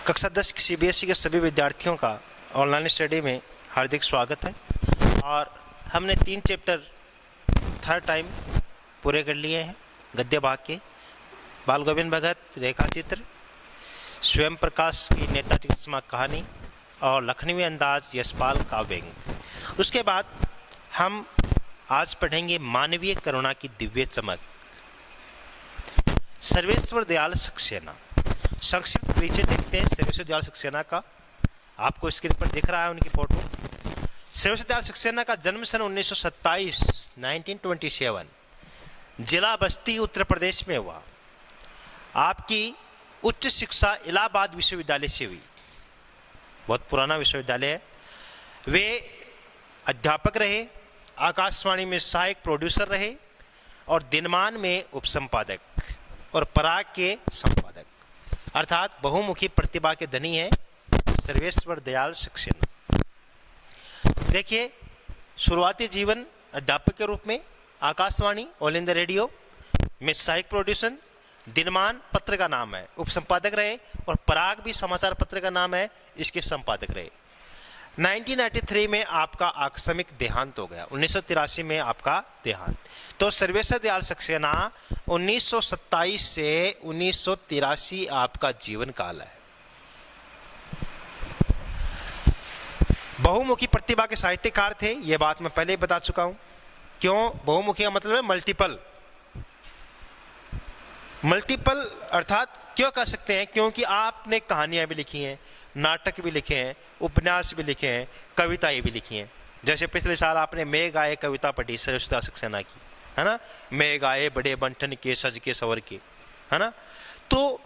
कक्षा 10 सीबीएसई के सभी विद्यार्थियों का ऑनलाइन स्टडी में हार्दिक स्वागत है। और हमने 3 चैप्टर थर्ड टाइम पूरे कर लिए हैं। गद्य भाग के बाल गोविंद भगत रेखा चित्र, स्वयं प्रकाश की नेताजी की चश्मा कहानी और लखनवी अंदाज यशपाल काव्यांग। उसके बाद हम आज पढ़ेंगे मानवीय करुणा की दिव्य चमक, सर्वेश्वर दयाल सक्सेना। संक्षिप्त परिचय देखते हैं सर्वेश्वर दयाल सक्सेना का। आपको स्क्रीन पर दिख रहा है उनकी फोटो। सर्वेश्वर दयाल सक्सेना का जन्म सन 1927 जिला बस्ती उत्तर प्रदेश में हुआ। आपकी उच्च शिक्षा इलाहाबाद विश्वविद्यालय से हुई, बहुत पुराना विश्वविद्यालय है। वे अध्यापक रहे, आकाशवाणी में सहायक प्रोड्यूसर रहे और दिनमान में उपसंपादक और पराग के संपादक, अर्थात बहुमुखी प्रतिभा के धनी है सर्वेश्वर दयाल सक्सेना। देखिए, शुरुआती जीवन अध्यापक के रूप में आकाशवाणी ऑल इंडिया रेडियो में सहायक प्रोड्यूसर, दिनमान पत्र का नाम है, उपसंपादक रहे और पराग भी समाचार पत्र का नाम है, इसके संपादक रहे। 1993 में आपका आकस्मिक देहांत हो गया, 1983 में आपका देहांत। तो सर्वेश्वर दयाल सक्सेना 1927 से 1983 आपका जीवन काल है। बहुमुखी प्रतिभा के साहित्यकार थे, यह बात मैं पहले ही बता चुका हूं। क्यों बहुमुखी का मतलब है मल्टीपल। मल्टीपल अर्थात क्यों कह सकते हैं? क्योंकि आपने कहानियां भी लिखी हैं, नाटक भी लिखे हैं, उपन्यास भी लिखे हैं, कविताएं भी लिखी हैं। जैसे पिछले साल आपने मेघ आए कविता पढ़ी सर्वेश्वर दयाल सक्सेना की, है ना। मेघ आए बड़े बंटन के सज के सवर के, है ना। तो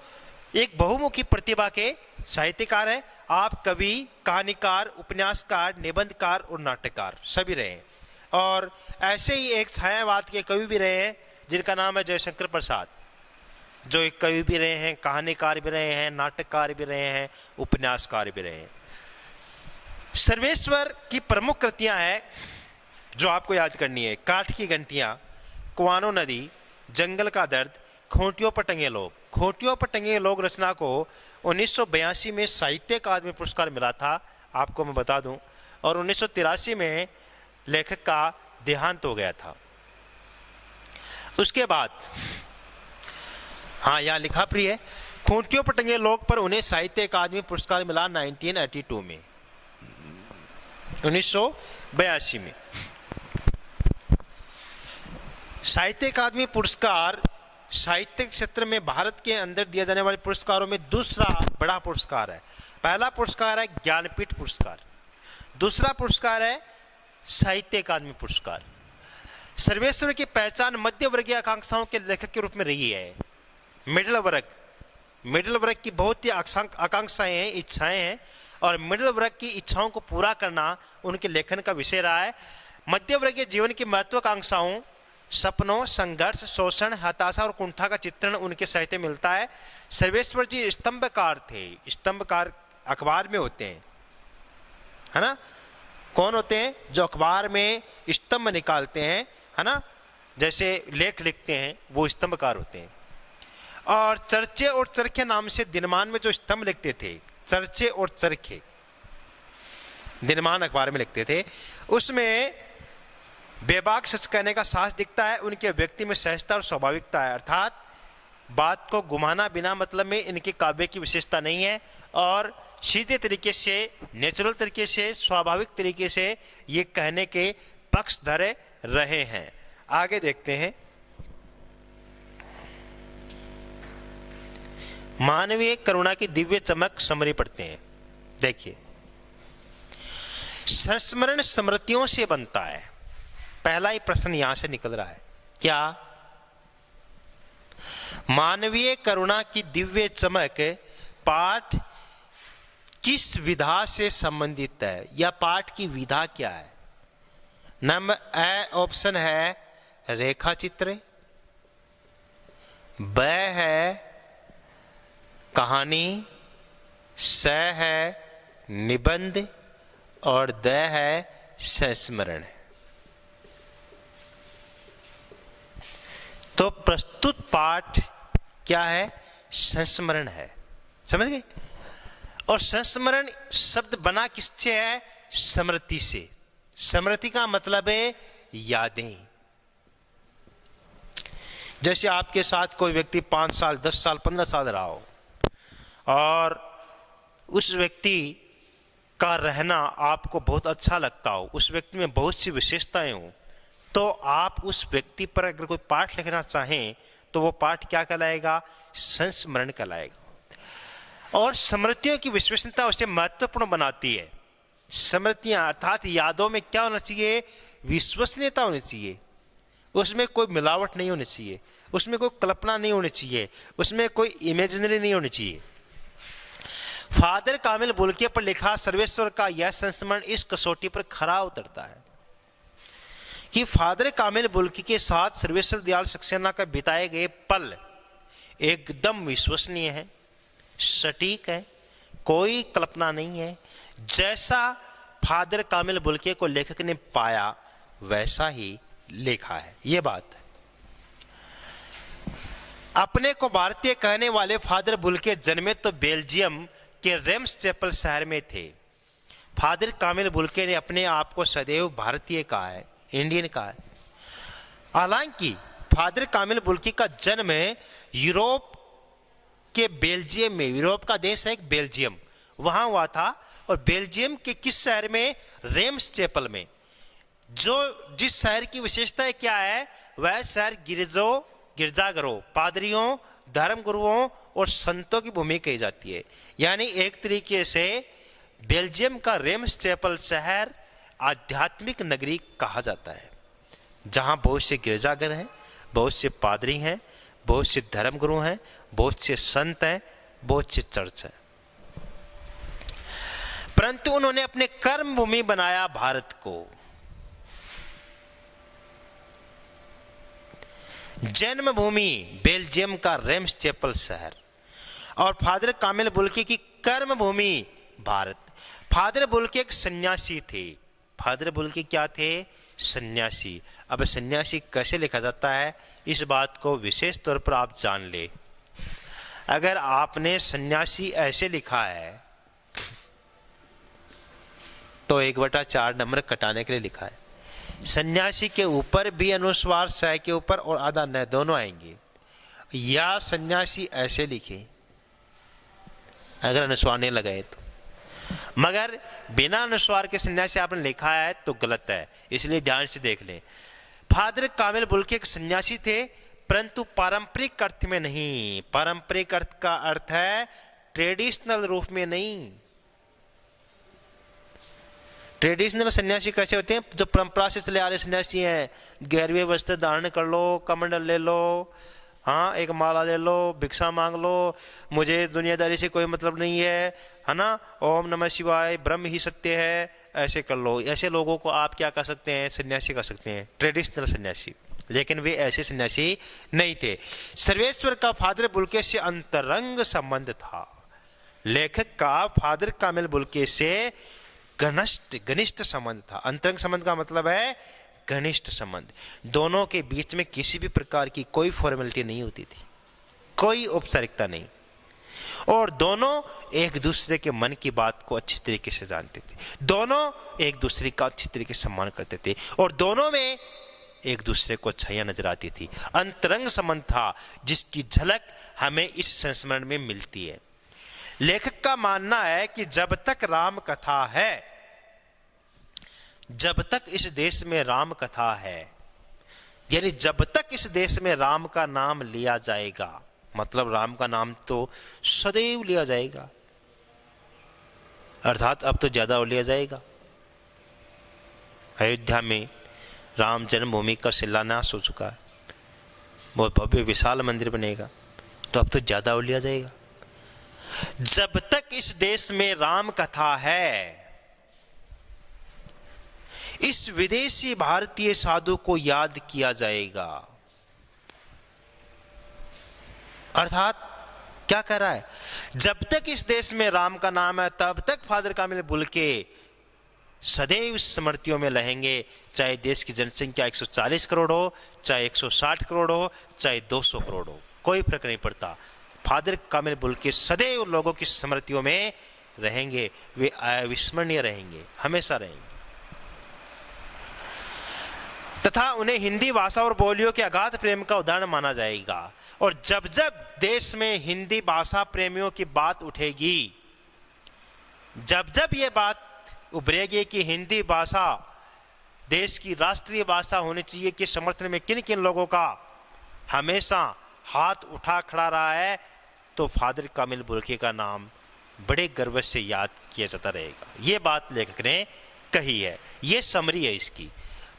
एक बहुमुखी प्रतिभा के साहित्यकार हैं आप। कवि, कहानीकार, उपन्यासकार, निबंधकार और नाटककार सभी रहे हैं। और ऐसे ही एक छायावाद के कवि भी रहे हैं जिनका नाम है जयशंकर प्रसाद, जो एक कवि भी रहे हैं, कहानीकार भी रहे हैं, नाटककार भी रहे हैं, उपन्यासकार भी रहे हैं। सर्वेश्वर की प्रमुख कृतियां हैं जो आपको याद करनी है: काठ की घंटियां, कुआनो नदी, जंगल का दर्द, खूंटियों पर टंगे लोग। खूंटियों पर टंगे लोग रचना को 1982 में साहित्य अकादमी पुरस्कार मिला था, आपको मैं बता दूं। और 1983 में लेखक का देहांत हो गया था। उसके बाद हाँ, यहाँ लिखा प्रिय है, खूंटियों पर टंगे लोग पर उन्हें साहित्य अकादमी पुरस्कार मिला 1982 में, 1982 में। साहित्य अकादमी पुरस्कार साहित्य क्षेत्र में भारत के अंदर दिया जाने वाले पुरस्कारों में दूसरा बड़ा पुरस्कार है। पहला पुरस्कार है ज्ञानपीठ पुरस्कार, दूसरा पुरस्कार है साहित्य अकादमी पुरस्कार। सर्वेश्वर की पहचान मध्य वर्गीय आकांक्षाओं के लेखक के रूप में रही है। मिडिल वर्ग की बहुत ही आकांक्षाएं हैं, इच्छाएं हैं, और मिडिल वर्ग की इच्छाओं को पूरा करना उनके लेखन का विषय रहा है। मध्य वर्गीय जीवन की महत्वाकांक्षाओं, सपनों, संघर्ष, शोषण, हताशा और कुंठा का चित्रण उनके साहित्य में मिलता है। सर्वेश्वर जी स्तंभकार थे। स्तंभकार अखबार में होते हैं, है ना। कौन होते हैं? जो अखबार में स्तंभ निकालते हैं, है ना, जैसे लेख लिखते हैं, वो स्तंभकार होते हैं। और चर्चे और चरखे नाम से दिनमान में जो स्तंभ लिखते थे, चर्चे और चरखे दिनमान अखबार में लिखते थे, उसमें बेबाक सच कहने का साहस दिखता है। उनके व्यक्ति में सहजता और स्वाभाविकता है, अर्थात बात को घुमाना बिना मतलब में इनके काव्य की विशेषता नहीं है। और सीधे तरीके से, नेचुरल तरीके से, स्वाभाविक तरीके से ये कहने के पक्ष धरे रहे हैं। आगे देखते हैं, मानवीय करुणा की दिव्य चमक समरी पढ़ते हैं। देखिए, संस्मरण स्मृतियों से बनता है। पहला ही प्रश्न यहां से निकल रहा है, क्या? मानवीय करुणा की दिव्य चमक पाठ किस विधा से संबंधित है, या पाठ की विधा क्या है? नंबर ए ऑप्शन है रेखा चित्र, ब है कहानी, स है निबंध और द है संस्मरण। तो प्रस्तुत पाठ क्या है? संस्मरण है। समझ गए? और संस्मरण शब्द बना किससे है? स्मृति से। स्मृति का मतलब है यादें। जैसे आपके साथ कोई व्यक्ति 5 साल 10 साल 15 साल रहा हो और उस व्यक्ति का रहना आपको बहुत अच्छा लगता हो, उस व्यक्ति में बहुत सी विशेषताएं हो, तो आप उस व्यक्ति पर अगर कोई पाठ लिखना चाहें तो वो पाठ क्या कहलाएगा? संस्मरण कहलाएगा। और स्मृतियों की विश्वसनीयता उसे महत्वपूर्ण बनाती है। स्मृतियां अर्थात यादों में क्या होना चाहिए? विश्वसनीयता होनी चाहिए। उसमें कोई मिलावट नहीं होनी चाहिए, उसमें कोई कल्पना नहीं होनी चाहिए, उसमें कोई इमेजिनरी नहीं होनी चाहिए। फादर कामिल बुल्के पर लिखा सर्वेश्वर का यह संस्मरण इस कसौटी पर खरा उतरता है कि फादर कामिल बुल्के के साथ सर्वेश्वर दयाल सक्सेना का बिताए गए पल एकदम विश्वसनीय है, सटीक है, कोई कल्पना नहीं है। जैसा फादर कामिल बुल्के को लेखक ने पाया वैसा ही लिखा है। यह बात है। अपने को भारतीय कहने वाले फादर बुल्के जन्मे तो बेल्जियम के रेम्स चैपल शहर में थे। फादर कामिल बुल्के ने अपने आप को सदैव भारतीय कहा है, इंडियन कहा है। हालांकि फादर कामिल बुल्के का जन्म यूरोप के बेल्जियम में, यूरोप का देश है एक बेल्जियम, वहां हुआ था। और बेल्जियम के किस शहर में? रेम्स चैपल में। जिस शहर की विशेषता क्या है? वह शहर गिरजाघरों, पादरियों, धर्म गुरुओं और संतों की भूमि कही जाती है। यानी एक तरीके से बेल्जियम का रेम्स चैपल शहर आध्यात्मिक नगरी कहा जाता है, जहां बहुत से गिरजाघर हैं, बहुत से पादरी हैं, बहुत से धर्म गुरु हैं, बहुत से संत हैं, बहुत से चर्च हैं। परंतु उन्होंने अपने कर्म भूमि बनाया भारत को। जन्मभूमि बेल्जियम का रेम्स चैपल शहर और फादर कामिल बुल्के की कर्म भूमि भारत। फादर बुल्के एक सन्यासी थे। फादर बुल्के क्या थे? सन्यासी। अब सन्यासी कैसे लिखा जाता है, इस बात को विशेष तौर पर आप जान ले। अगर आपने सन्यासी ऐसे लिखा है तो 1/4 नंबर कटाने के लिए लिखा है। सन्यासी के ऊपर भी अनुस्वार सह के ऊपर और आधा न दोनों आएंगे। या सन्यासी ऐसे लिखे अगर अनुस्वार नहीं लगाए तो, मगर बिना अनुस्वार के सन्यासी आपने लिखा है तो गलत है, इसलिए ध्यान से देख लें। फादर कामिल बुल्के एक सन्यासी थे, परंतु पारंपरिक अर्थ में नहीं। पारंपरिक अर्थ का अर्थ है ट्रेडिशनल रूप में नहीं। ट्रेडिशनल सन्यासी कैसे होते हैं? जो परंपरा से चले आ रहे सन्यासी हैं। 11वें वस्त्र धारण कर लो, कमंडल ले लो, हाँ एक माला ले लो, भिक्षा मांग लो, मुझे दुनियादारी से कोई मतलब नहीं है ना, ओम नमः शिवाय, ब्रह्म ही सत्य है, ऐसे कर लो। ऐसे लोगों को आप क्या कह सकते हैं? सन्यासी कह सकते हैं, ट्रेडिशनल सन्यासी। लेकिन वे ऐसे सन्यासी नहीं थे। सर्वेश्वर का फादर बुल्के से अंतरंग संबंध था। लेखक का फादर कामिल बुल्के से घनिष्ठ संबंध था। अंतरंग संबंध का मतलब है घनिष्ठ संबंध। दोनों के बीच में किसी भी प्रकार की कोई फॉर्मेलिटी नहीं होती थी, कोई औपचारिकता नहीं, और दोनों एक दूसरे के मन की बात को अच्छी तरीके से जानते थे। दोनों एक दूसरे का अच्छी तरीके से सम्मान करते थे और दोनों में एक दूसरे को अच्छाइयां नजर आती थी। अंतरंग संबंध था जिसकी झलक हमें इस संस्मरण में मिलती है। लेखक का मानना है कि जब तक राम कथा है, जब तक इस देश में राम कथा है, यानी जब तक इस देश में राम का नाम लिया जाएगा, मतलब राम का नाम तो सदैव लिया जाएगा, अर्थात अब तो ज्यादा लिया जाएगा। अयोध्या में राम जन्मभूमि का शिलान्यास हो चुका है, बहुत भव्य विशाल मंदिर बनेगा, तो अब तो ज्यादा लिया जाएगा। जब तक इस देश में राम कथा है, इस विदेशी भारतीय साधु को याद किया जाएगा। अर्थात क्या कह रहा है? जब तक इस देश में राम का नाम है तब तक फादर कामिल बुल्के सदैव स्मृतियों में रहेंगे। चाहे देश की जनसंख्या 140 करोड़ हो, चाहे 160 करोड़ हो, चाहे 200 करोड़ हो, कोई फर्क नहीं पड़ता। फादर कामिल बुल्के सदैव लोगों की स्मृतियों में रहेंगे वे अविस्मरणीय रहेंगे, हमेशा रहेंगे। तथा उन्हें हिंदी भाषा और बोलियों के अगाध प्रेम का उदाहरण माना जाएगा। और जब जब देश में हिंदी भाषा प्रेमियों की बात उठेगी, जब जब ये बात उभरेगी कि हिंदी भाषा देश की राष्ट्रीय भाषा होनी चाहिए कि समर्थन में किन किन लोगों का हमेशा हाथ उठा खड़ा रहा है, तो फादर कामिल बुल्के का नाम बड़े गर्व से याद किया जाता रहेगा। ये बात लेखक ने कही है। ये समरी है, इसकी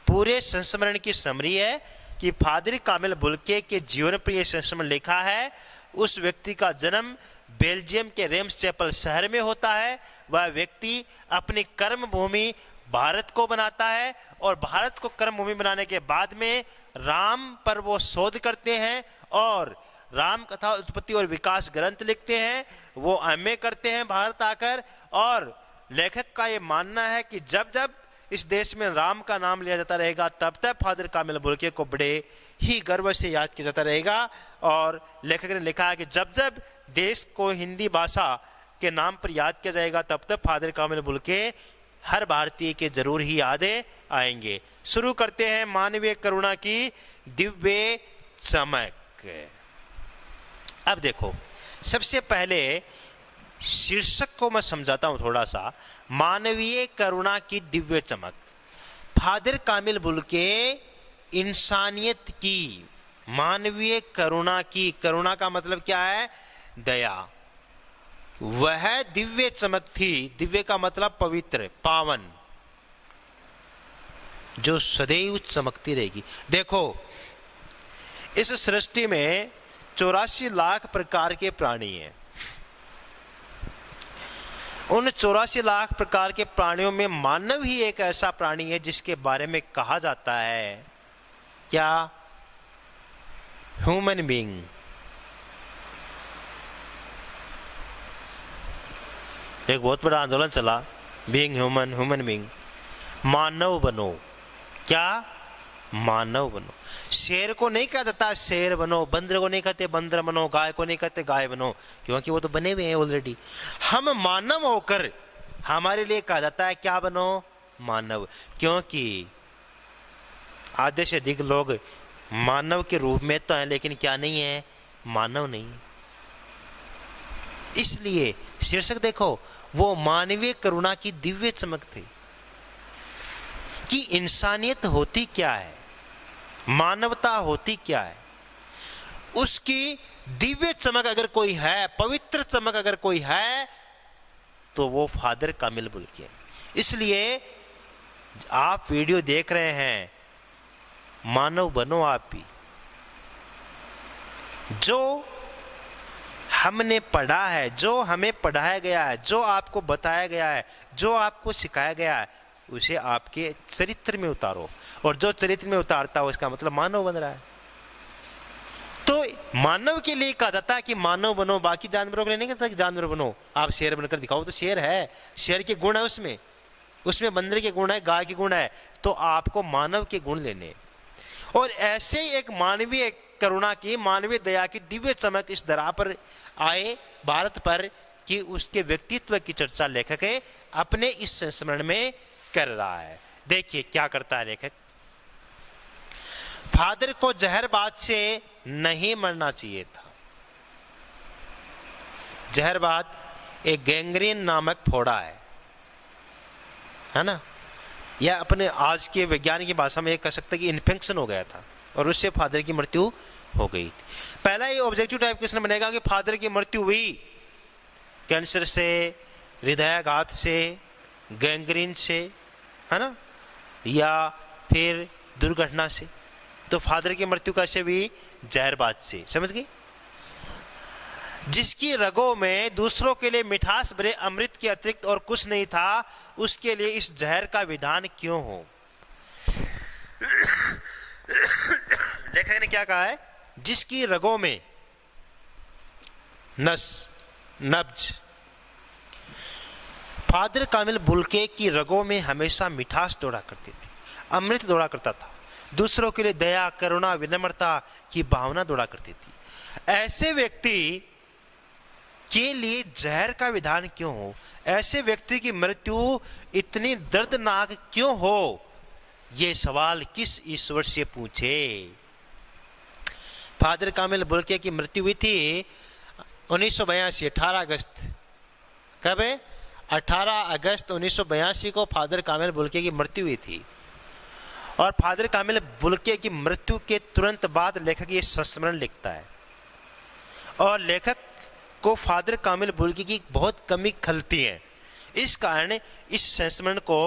पूरे संस्मरण की समरी है कि फादर कामिल बुल्के के जीवन पर यह संस्मरण लिखा है। उस व्यक्ति का जन्म बेल्जियम के रेम्स चैपल शहर में होता है। वह व्यक्ति अपनी कर्म भूमि भारत को बनाता है और भारत को कर्म भूमि बनाने के बाद में राम पर वो शोध करते हैं और राम कथा उत्पत्ति और विकास ग्रंथ लिखते हैं। वो एमए करते हैं भारत आकर, और लेखक का ये मानना है कि जब जब इस देश में राम का नाम लिया जाता रहेगा, तब तक फादर कामिल बुल्के को बड़े ही गर्व से याद किया जाता रहेगा। और लेखक ने लिखा है कि जब जब देश को हिंदी भाषा के नाम पर याद किया जाएगा, तब तक फादर कामिल बुल्के हर भारतीय के जरूर ही यादें आएंगे। शुरू करते हैं मानवीय करुणा की दिव्य चमक। अब देखो, सबसे पहले शीर्षक को मैं समझाता हूं थोड़ा सा। मानवीय करुणा की दिव्य चमक। फादर कामिल बुल्के इंसानियत की, मानवीय करुणा की, करुणा का मतलब क्या है? दया। वह दिव्य चमक थी। दिव्य का मतलब पवित्र, पावन, जो सदैव चमकती रहेगी। देखो, इस सृष्टि में 84 लाख प्रकार के प्राणी हैं। उन 84 लाख प्रकार के प्राणियों में मानव ही एक ऐसा प्राणी है जिसके बारे में कहा जाता है क्या? Human being. एक बहुत बड़ा आंदोलन चला, बीइंग ह्यूमन, ह्यूमन बीइंग, मानव बनो। क्या? मानव बनो। शेर को नहीं कहा जाता शेर बनो, बंदर को नहीं कहते बंदर बनो, गाय को नहीं कहते गाय बनो, क्योंकि वो तो बने हुए हैं ऑलरेडी। हम मानव होकर हमारे लिए कहा जाता है क्या बनो? मानव। क्योंकि आधे से अधिक लोग मानव के रूप में तो हैं, लेकिन क्या नहीं है? मानव नहीं। इसलिए शीर्षक देखो, वो मानवीय करुणा की दिव्य चमक थी कि इंसानियत होती क्या है, मानवता होती क्या है। उसकी दिव्य चमक अगर कोई है, पवित्र चमक अगर कोई है, तो वो फादर कामिल बुल्के। इसलिए आप वीडियो देख रहे हैं, मानव बनो आप भी। जो हमने पढ़ा है, जो हमें पढ़ाया गया है, जो आपको बताया गया है, जो आपको सिखाया गया है, उसे आपके चरित्र में उतारो। और जो चरित्र में उतारता है उसका मतलब मानव बन रहा है। तो मानव के लिए कहा जाता है कि मानव बनो। बाकी जानवरों के लिए नहीं कहता कि जानवर बनो, आप शेर बनकर दिखाओ। तो शेर है, शेर के गुण है उसमें, उसमें बंदर के गुण है, गाय के गुण है। तो आपको मानव के गुण लेने। और ऐसे एक मानवीय करुणा की, मानवीय दया की दिव्य चमक इस धरा पर आए, भारत पर, कि उसके व्यक्तित्व की चर्चा लेखक अपने इस संस्मरण में कर रहा है। देखिए क्या करता है लेखक। फादर को जहरबाद से नहीं मरना चाहिए था। जहरबाद एक गैंग्रीन नामक फोड़ा है ना, या अपने आज के विज्ञान की भाषा में ये कह सकते हैं कि इन्फेक्शन हो गया था और उससे फादर की मृत्यु हो गई थी। पहला ये ऑब्जेक्टिव टाइप क्वेश्चन बनेगा कि फादर की मृत्यु हुई कैंसर से, हृदयाघात से, गैंग्रीन से, है ना, या फिर दुर्घटना से। तो फादर की मृत्यु कैसे हुई? जहरबाद से। समझ गए? जिसकी रगों में दूसरों के लिए मिठास भरे अमृत के अतिरिक्त और कुछ नहीं था, उसके लिए इस जहर का विधान क्यों हो? लेखक ने क्या कहा है? जिसकी रगों में नब्ज। फादर कामिल बुल्के की रगों में हमेशा मिठास दौड़ा करती थी, अमृत दौड़ा करता था। दूसरों के लिए दया, करुणा, विनम्रता की भावना दौड़ा करती थी। ऐसे व्यक्ति के लिए जहर का विधान क्यों हो? ऐसे व्यक्ति की मृत्यु इतनी दर्दनाक क्यों हो, ये सवाल किस ईश्वर से पूछे। फादर कामिल बुल्के की मृत्यु हुई थी 1982 18 अगस्त। कब है? 18 अगस्त 1982 को फादर कामिल बुल्के की मृत्यु हुई थी। और फादर कामिल बुल्के की मृत्यु के तुरंत बाद लेखक ये संस्मरण लिखता है, और लेखक को फादर कामिल बुल्के की बहुत कमी खलती है, इस कारण इस संस्मरण को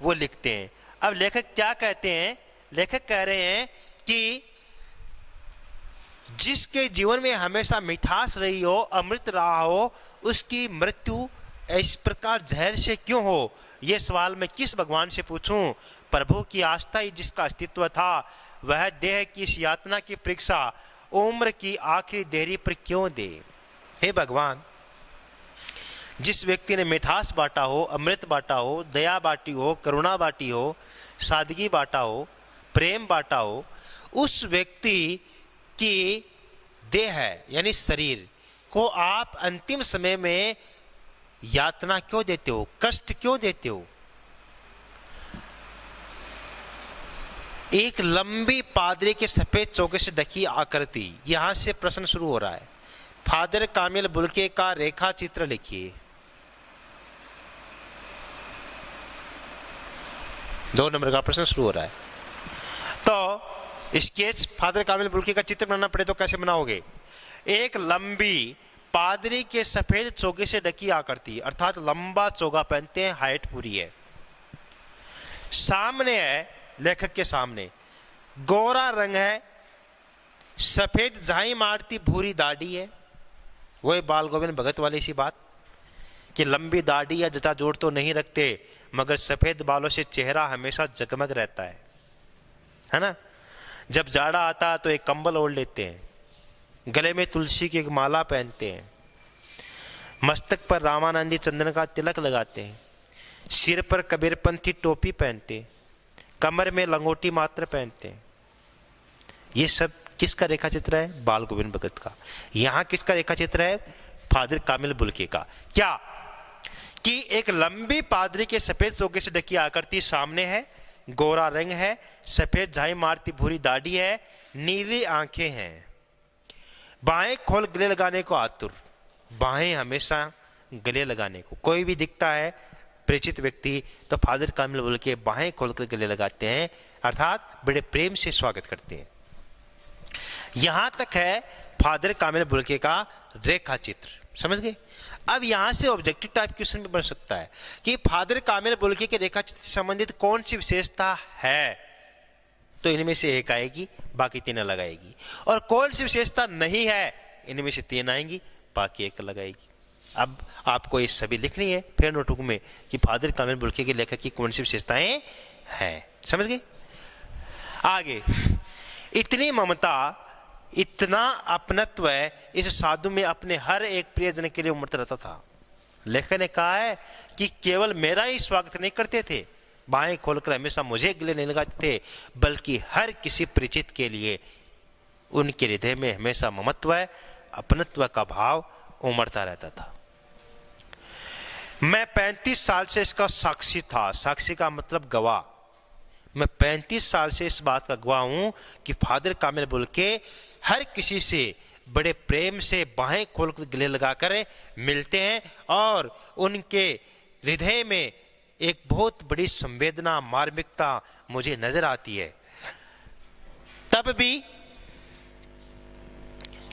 वो लिखते हैं। अब लेखक क्या कहते हैं? लेखक कह रहे हैं कि जिसके जीवन में हमेशा मिठास रही हो, अमृत रहा हो, उसकी मृत्यु इस प्रकार जहर से क्यों हो, यह सवाल मैं किस भगवान से पूछूं। प्रभु की आस्था ही जिसका अस्तित्व था, वह देह की इस यातना की परीक्षा उम्र की आखिरी देरी पर क्यों दे। हे भगवान, जिस व्यक्ति ने मिठास बांटा हो, अमृत बांटा हो, दया बांटी हो, करुणा बांटी हो, सादगी बांटा हो, प्रेम बांटा हो, उस व्यक्ति की देह यानी शरीर को आप अंतिम समय में यातना क्यों देते हो, कष्ट क्यों देते हो। एक लंबी पादरी के सफेद चौके से ढकी आकृति, यहां से प्रश्न शुरू हो रहा है। फादर कामिल बुल्के का रेखा चित्र लिखिए। 2 नंबर का प्रश्न शुरू हो रहा है। तो स्केच फादर कामिल बुल्के का चित्र बनाना पड़े तो कैसे बनाओगे? एक लंबी पादरी के सफेद चौके से ढकी आकृति, अर्थात लंबा चोगा पहनते हैं, हाइट पूरी है। सामने है, लेखक के सामने गोरा रंग है, सफेद झाई मारती भूरी दाढ़ी है। वही बाल गोविंद भगत वाली सी बात कि लंबी दाढ़ी या जटा जोड़ तो नहीं रखते, मगर सफेद बालों से चेहरा हमेशा जगमग रहता है ना। जब जाड़ा आता तो एक कंबल ओढ़ लेते हैं, गले में तुलसी की एक माला पहनते हैं, मस्तक पर रामानंदी चंदन का तिलक लगाते हैं, सिर पर कबीरपंथी टोपी पहनते हैं, कमर में लंगोटी मात्र पहनते हैं। ये सब किसका रेखा चित्र है? बाल गोविंद भगत का। यहां किसका रेखा चित्र है? फादर कामिल बुल्के का। क्या कि एक लंबी पादरी के सफेद चोगे से ढकी आकृति सामने है, गोरा रंग है, सफेद झाई मारती भूरी दाढ़ी है, नीली आंखें हैं, बाहें खोल गले लगाने को आतुर। बाहें हमेशा गले लगाने को, कोई भी दिखता है परिचित व्यक्ति तो फादर कामिल बुल्के बाहें खोलकर गले लगाते हैं, अर्थात बड़े प्रेम से स्वागत करते हैं। यहां तक है फादर कामिल बुल्के का रेखा चित्र, समझ गए। अब यहां से ऑब्जेक्टिव टाइप क्वेश्चन भी बन सकता है कि फादर कामिल बुल्के के रेखा चित्र से संबंधित कौन सी विशेषता है, तो इनमें से एक आएगी, बाकी 3 अलग आएगी। और कौन सी विशेषता नहीं है, इनमें से 3 आएंगी, बाकी 1 अलग आएगी। अब आपको ये सभी लिखनी है फिर नोटबुक में कि फादर कामिल बुल्के के लेखक की कौन सी विशेषताएं हैं, समझ गए। आगे, इतनी ममता, इतना अपनत्व इस साधु में अपने हर एक प्रियजन के लिए उमड़ता रहता था। लेखक ने कहा है कि केवल मेरा ही स्वागत नहीं करते थे, बाहें खोलकर हमेशा मुझे गले नहीं लगाते थे, बल्कि हर किसी परिचित के लिए उनके हृदय में हमेशा ममत्व, अपनत्व का भाव उमड़ता रहता था। मैं 35 साल से इसका साक्षी था। साक्षी का मतलब गवाह। मैं 35 साल से इस बात का गवाह हूं कि फादर कामिल बुल्के हर किसी से बड़े प्रेम से बाहें खोलकर गले लगाकर मिलते हैं, और उनके हृदय में एक बहुत बड़ी संवेदना, मार्मिकता मुझे नजर आती है। तब भी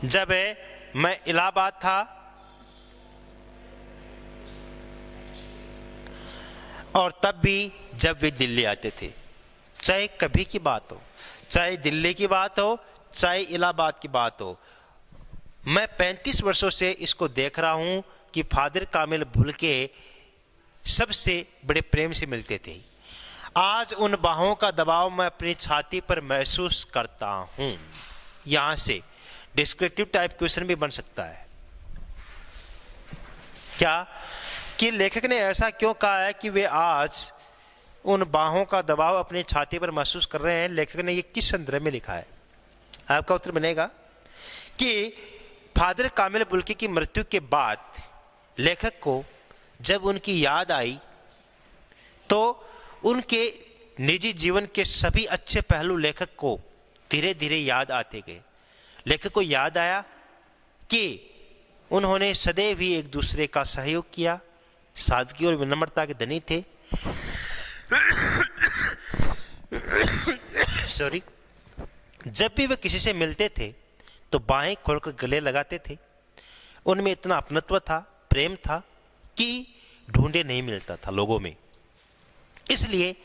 जब मैं इलाहाबाद था और तब भी जब वे दिल्ली आते थे, चाहे कभी की बात हो, चाहे दिल्ली की बात हो, चाहे इलाहाबाद की बात हो, मैं 35 वर्षों से इसको देख रहा हूं कि फादर कामिल बुल्के सबसे बड़े प्रेम से मिलते थे। आज उन बाहों का दबाव मैं अपनी छाती पर महसूस करता हूं। यहां से डिस्क्रिप्टिव टाइप क्वेश्चन भी बन सकता है। क्या कि लेखक ने ऐसा क्यों कहा है कि वे आज उन बाहों का दबाव अपनी छाती पर महसूस कर रहे हैं? लेखक ने ये किस संदर्भ में लिखा है? आपका उत्तर बनेगा कि फादर कामिल बुल्के की मृत्यु के बाद लेखक को जब उनकी याद आई तो उनके निजी जीवन के सभी अच्छे पहलू लेखक को धीरे धीरे याद आते गए। लेखक को याद आया कि उन्होंने सदैव ही एक दूसरे का सहयोग किया, सादगी और विनम्रता के धनी थे। सॉरी, जब भी वे किसी से मिलते थे तो बाहें खोलकर गले लगाते थे। उनमें इतना अपनत्व था, प्रेम था कि ढूंढे नहीं मिलता था लोगों में। इसलिए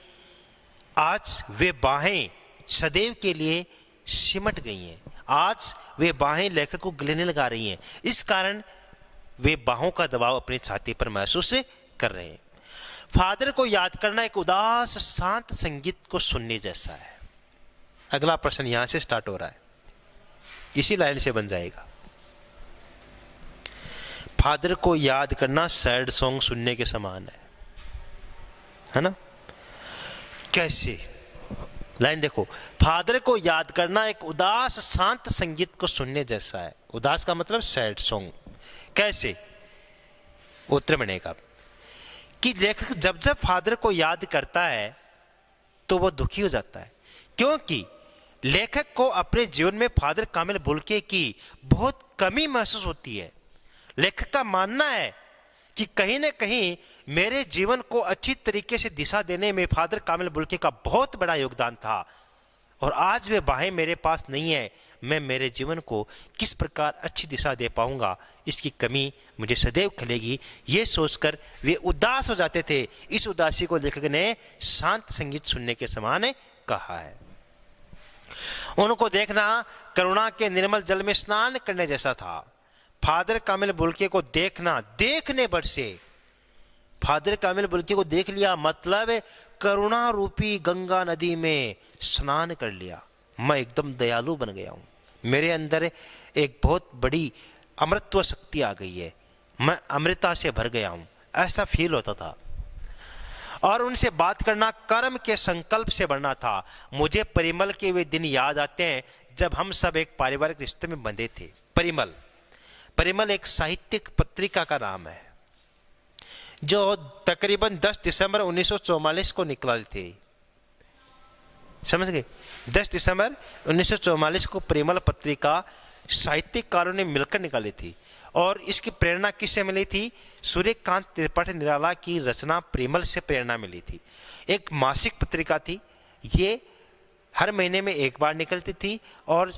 आज वे बाहें सदैव के लिए सिमट गई हैं। आज वे बाहें लेखक को गले नहीं लगा रही हैं। इस कारण वे बाहों का दबाव अपनी छाती पर महसूस कर रहे हैं। फादर को याद करना एक उदास शांत संगीत को सुनने जैसा है। अगला प्रश्न यहां से स्टार्ट हो रहा है, इसी लाइन से बन जाएगा। फादर को याद करना सैड सॉन्ग सुनने के समान है ना? कैसे? लाइन देखो, फादर को याद करना एक उदास शांत संगीत को सुनने जैसा है। उदास का मतलब सैड सॉन्ग। कैसे? उत्तर बनेगा कि लेखक जब जब फादर को याद करता है तो वो दुखी हो जाता है, क्योंकि लेखक को अपने जीवन में फादर कामिल बुल्के की बहुत कमी महसूस होती है। लेखक का मानना है कि कहीं न कहीं मेरे जीवन को अच्छी तरीके से दिशा देने में फादर कामिल बुल्के का बहुत बड़ा योगदान था, और आज वे बाहें मेरे पास नहीं है। मैं मेरे जीवन को किस प्रकार अच्छी दिशा दे पाऊंगा, इसकी कमी मुझे सदैव खलेगी। ये सोचकर वे उदास हो जाते थे। इस उदासी को लेखक ने शांत संगीत सुनने के समान कहा है। उनको देखना करुणा के निर्मल जल में स्नान करने जैसा था। फादर कामिल बुल्के को देखना, देखने भर से फादर कामिल बुल्के को देख लिया मतलब करुणा रूपी गंगा नदी में स्नान कर लिया। मैं एकदम दयालु बन गया हूं, मेरे अंदर एक बहुत बड़ी अमृतत्व शक्ति आ गई है, मैं अमृता से भर गया हूं, ऐसा फील होता था। और उनसे बात करना कर्म के संकल्प से बढ़ना था। मुझे परिमल के वे दिन याद आते हैं जब हम सब एक पारिवारिक रिश्ते में बंधे थे। परिमल एक साहित्यिक पत्रिका का नाम है जो तकरीबन 10 दिसंबर 1944 को निकला थी। समझ गए? 10 दिसंबर 1944 को परिमल पत्रिका साहित्यकारों ने मिलकर निकाली थी। और इसकी प्रेरणा किससे मिली थी? सूर्यकांत त्रिपाठी निराला की रचना परिमल से प्रेरणा मिली थी। एक मासिक पत्रिका थी, ये हर महीने में एक बार निकलती थी और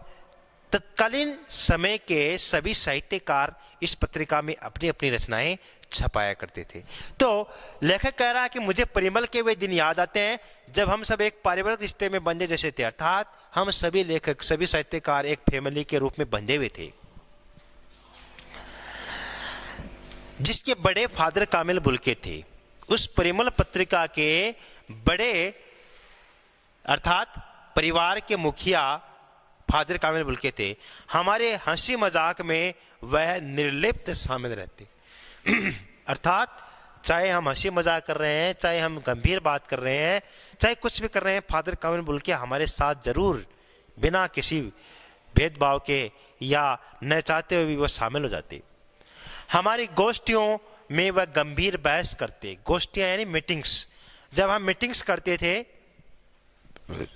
तत्कालीन समय के सभी साहित्यकार इस पत्रिका में अपनी अपनी रचनाएं छपाया करते थे। तो लेखक कह रहा है कि मुझे परिमल के वे दिन याद आते हैं जब हम सब एक पारिवारिक रिश्ते में बंधे जैसे थे, अर्थात हम सभी लेखक, सभी साहित्यकार एक फैमिली के रूप में बंधे हुए थे। जिसके बड़े फादर कामिल बुल्के थे, उस परिमल पत्रिका के बड़े अर्थात परिवार के मुखिया फादर कामिल बुल्के थे। हमारे हंसी मजाक में वह निर्लिप्त शामिल रहते। अर्थात चाहे हम हंसी मजाक कर रहे हैं, चाहे हम गंभीर बात कर रहे हैं, चाहे कुछ भी कर रहे हैं, फादर कामिल बुल्के हमारे साथ जरूर बिना किसी भेदभाव के या न चाहते हुए भी वो शामिल हो जाते। हमारी गोष्ठियों में वह गंभीर बहस करते। गोष्ठियां यानी मीटिंग्स। जब हम मीटिंग्स करते थे,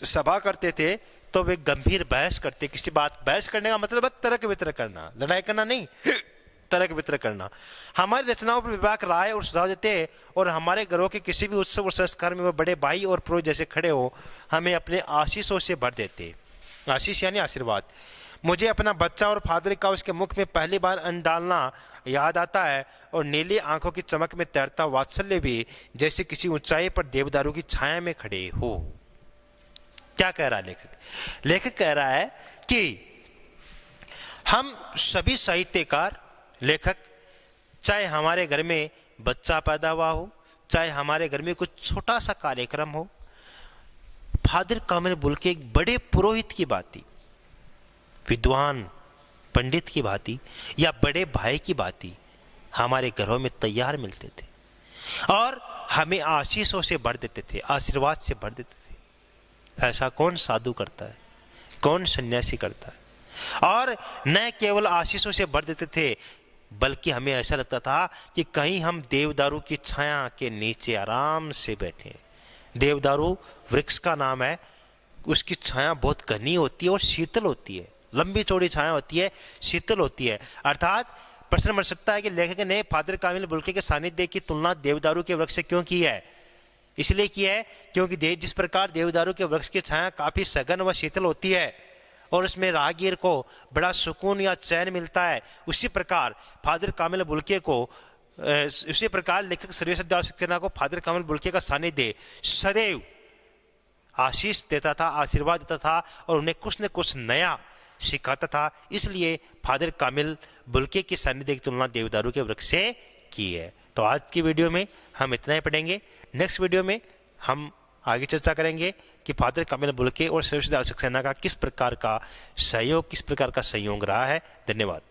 सभा करते थे, तो वे गंभीर बहस करते। किसी बात, बहस करने का मतलब तर्क वितर्क करना, लड़ाई करना नहीं, तर्क वितर्क करना। हमारी रचनाओं पर विभाग राय और सुझाव देते और हमारे घरों के किसी भी उत्सव और संस्कार में वो बड़े भाई और पुरोहित जैसे खड़े हो हमें अपने आशीषों से भर देते। आशीष यानी आशीर्वाद। मुझे अपना बच्चा और फादर का उसके मुख में पहली बार अन्न डालना याद आता है और नीली आंखों की चमक में तैरता वात्सल्य भी जैसे किसी ऊंचाई पर देवदारू की छाया में खड़े हो। क्या कह रहा है लेखक? लेखक कह रहा है कि हम सभी साहित्यकार, लेखक, चाहे हमारे घर में बच्चा पैदा हुआ हो, चाहे हमारे घर में कुछ छोटा सा कार्यक्रम हो, फादर कामिल बुल्के एक बड़े पुरोहित की भांति, विद्वान पंडित की भांति या बड़े भाई की भांति हमारे घरों में तैयार मिलते थे और हमें आशीषों से भर देते थे, आशीर्वाद से भर देते थे। ऐसा कौन साधु करता है, कौन सन्यासी करता है? और न केवल आशीषों से भर देते थे, बल्कि हमें ऐसा लगता था कि कहीं हम देवदारू की छाया के नीचे आराम से बैठे। देवदारू वृक्ष का नाम है, उसकी छाया बहुत घनी होती है और शीतल होती है, लंबी चौड़ी छाया होती है, शीतल होती है। अर्थात प्रश्न बन सकता है कि लेखक ने फादर कामिल बुल्के के सानिध्य की तुलना देवदारू के वृक्ष से क्यों की है? इसलिए की है क्योंकि जिस प्रकार देवदारू के वृक्ष की छाया काफी सघन व शीतल होती है और उसमें राहगीर को बड़ा सुकून या चैन मिलता है, उसी प्रकार फादर कामिल बुल्के को उसी प्रकार लेखक सर्वेश्वर दयाल सक्सेना को फादर कामिल बुल्के का सानिध्य सदैव आशीष देता था, आशीर्वाद देता था और उन्हें कुछ न कुछ नया सिखाता था। इसलिए फादर कामिल बुल्के की सानिध्य की तुलना देवदारू के वृक्ष से की है। तो आज की वीडियो में हम इतना ही पढ़ेंगे। नेक्स्ट वीडियो में हम आगे चर्चा करेंगे कि फादर कामिल बुल्के और सर्वेश्वर दयाल सक्सेना का किस प्रकार का सहयोग, किस प्रकार का संयोग रहा है। धन्यवाद।